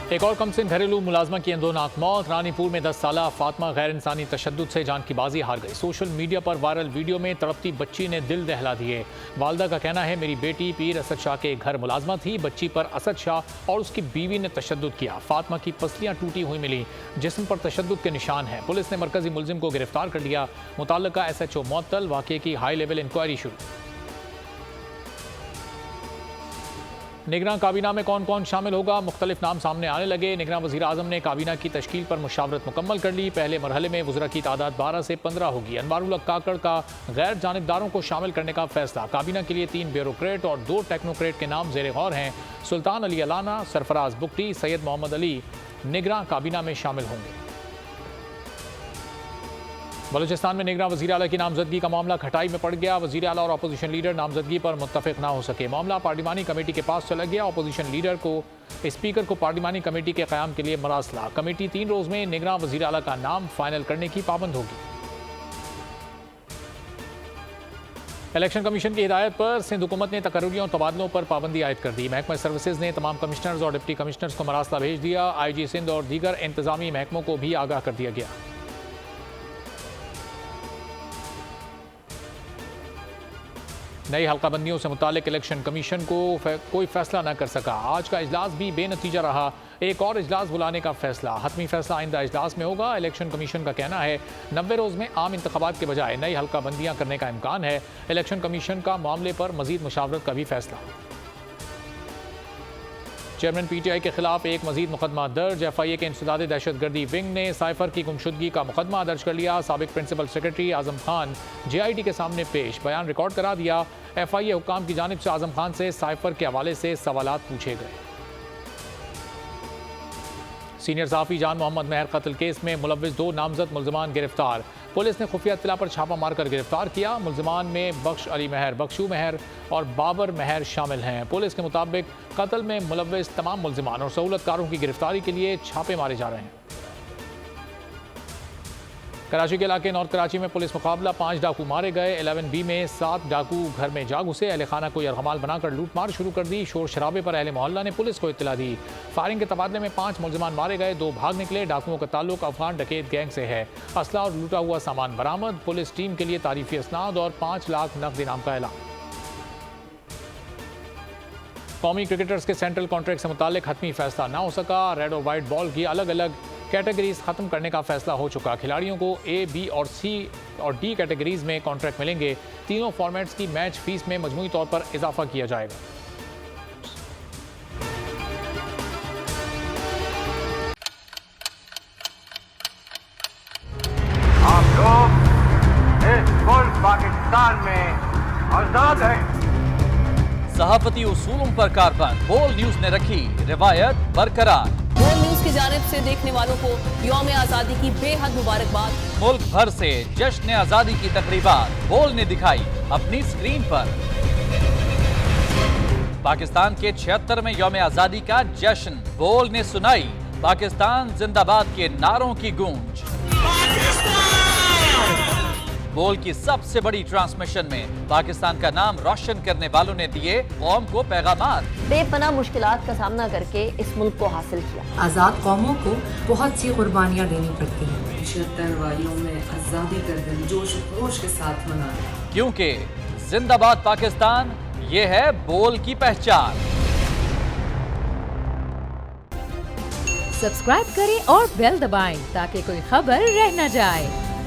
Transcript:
एक और कमसिन घरेलू मुलाजमा की अंदोनाक मौत। रानीपुर में 10 साला फातिमा गैर इंसानी तशद्दुद से जान की बाजी हार गई। सोशल मीडिया पर वायरल वीडियो में तड़पती बच्ची ने दिल दहला दिए। वालदा का कहना है, मेरी बेटी पीर असद शाह के घर मुलाजमा थी। बच्ची पर असद शाह और उसकी बीवी ने तशद्दुद किया। फातिमा की पसलियां टूटी हुई मिली, जिस्म पर तशद्दुद के निशान हैं। पुलिस ने मरकजी मुलजिम को गिरफ्तार कर लिया। मुतल्लिका SHO मुअत्तल। वाक़े की हाई लेवल इंक्वायरी शुरू। निगरान काबीना में कौन कौन शामिल होगा, मुख्तलिफ नाम सामने आने लगे। निगरान वज़ीर आज़म ने काबीना की तश्कील पर मुशावरत मुकम्मल कर ली। पहले मरहले में वज़रा की तादाद 12 से 15 होगी। अनवारुल हक काकड़ का गैर जानिबदारों को शामिल करने का फैसला। काबीना के लिए 3 ब्यूरोक्रेट और 2 टेक्नोक्रेट के नाम ज़ेर गौर हैं। सुल्तान अली अलाना, सरफराज बुगटी, सैयद मोहम्मद अली निगरान काबीना में शामिल होंगे। बलूचिस्तान में निगरान वज़ीर आला की नामजदगी का मामला खटाई में पड़ गया। वज़ीर आला और अपोजिशन लीडर नामजदगी पर मुत्तफिक ना हो सके। मामला पार्लिमानी कमेटी के पास चला गया। अपोजिशन लीडर को स्पीकर को पार्लिमानी कमेटी के क़याम के लिए मरासला। कमेटी 3 रोज़ में निगरान वज़ीर आला का नाम फाइनल करने की पाबंद होगी। इलेक्शन कमीशन की हिदायत पर सिंध हुकूमत ने तकर्रियों और तबादलों पर पाबंदी आयद कर दी। महकमा सर्विसेज ने तमाम कमिश्नर्स और डिप्टी कमिश्नर्स को मरासला भेज दिया। IG सिंध और दीगर इंतजामी महकमों को भी आगाह कर दिया गया। नई हल्काबंदियों से मुतालिक इलेक्शन कमीशन को कोई फैसला न कर सका। आज का इजलास भी बेनतीजा रहा। एक और इजलास बुलाने का फैसला। हतमी फैसला आइंदा इजलास में होगा। इलेक्शन कमीशन का कहना है 90 रोज़ में आम इंतखाबात के बजाय नई हल्काबंदियाँ करने का इम्कान है। इलेक्शन कमीशन का मामले पर मजीद मुशावरत का भी फैसला। चेयरमैन PTI के खिलाफ एक मजीद मुकदमा दर्ज। FIA के इंसदादे दहशतगर्दी विंग ने साइफर की गुमशुदगी का मुकदमा दर्ज कर लिया। साबिक principal secretary Azam Khan JIT के सामने पेश, बयान रिकॉर्ड करा दिया। FIA हुक्काम की जानिब से आजम खान से साइफर के हवाले से सवालात पूछे गए। सीनियर सहाफ़ी जान मोहम्मद महर कत्ल केस में मुलव्विस 2 नामजद मुल्ज़िमान गिरफ्तार। पुलिस ने खुफिया इत्तला पर छापा मारकर गिरफ्तार किया। मुल्ज़िमान में बख्श अली महर, बख्शू महर और बाबर महर शामिल हैं। पुलिस के मुताबिक कत्ल में मुलव्विस तमाम मुल्ज़िमान और सहूलतकारों की गिरफ्तारी के लिए छापे मारे जा रहे हैं। कराची के इलाके नॉर्थ कराची में पुलिस मुकाबला, 5 डाकू मारे गए। 11B में 7 डाकू घर में जा घुसे। अहले खाना को यरगमाल बनाकर लूटमार शुरू कर दी। शोर शराबे पर अहले मोहल्ला ने पुलिस को इत्तला दी। फायरिंग के तबादले में 5 मुल्ज़िमान मारे गए, 2 भाग निकले। डाकुओं का ताल्लुक अफगान डकैत गैंग से है। असला और लूटा हुआ सामान बरामद। पुलिस टीम के लिए तारीफी असनाद और 5 लाख नकद इनाम का ऐलान। कौमी क्रिकेटर्स के सेंट्रल कॉन्ट्रैक्ट से मुताल्लिक हतमी फैसला ना हो सका। रेड और वाइट बॉल की अलग अलग कैटेगरीज खत्म करने का फैसला हो चुका। खिलाड़ियों को A, B और C और D कैटेगरीज में कॉन्ट्रैक्ट मिलेंगे। तीनों फॉर्मेट्स की मैच फीस में मजमूई तौर पर इजाफा किया जाएगा। आप लोग इस मुल्क पाकिस्तान में आजाद हैं। सहाफती उसूलों पर कारबंद। बोल न्यूज ने रखी रिवायत बरकरार। बोल न्यूज की जानिब से देखने वालों को यौम आज़ादी की बेहद मुबारकबाद। मुल्क भर से जश्न आज़ादी की तकरीबात बोल ने दिखाई अपनी स्क्रीन पर। पाकिस्तान के 76वें यौम आज़ादी का जश्न बोल ने सुनाई पाकिस्तान जिंदाबाद के नारों की गूंज। बोल की सबसे बड़ी ट्रांसमिशन में पाकिस्तान का नाम रोशन करने वालों ने दिए कौम को पैगामात। बेपनाह मुश्किलात का सामना करके इस मुल्क को हासिल किया। आज़ाद कौमों को बहुत सी कुर्बानियाँ देनी पड़ती हैं। 76 वालियों में आज़ादी का दिन जोश खरोश के साथ मना, क्योंकि जिंदाबाद पाकिस्तान ये है बोल की पहचान। सब्सक्राइब करें और बेल दबाएं ताकि कोई खबर रह न जाए।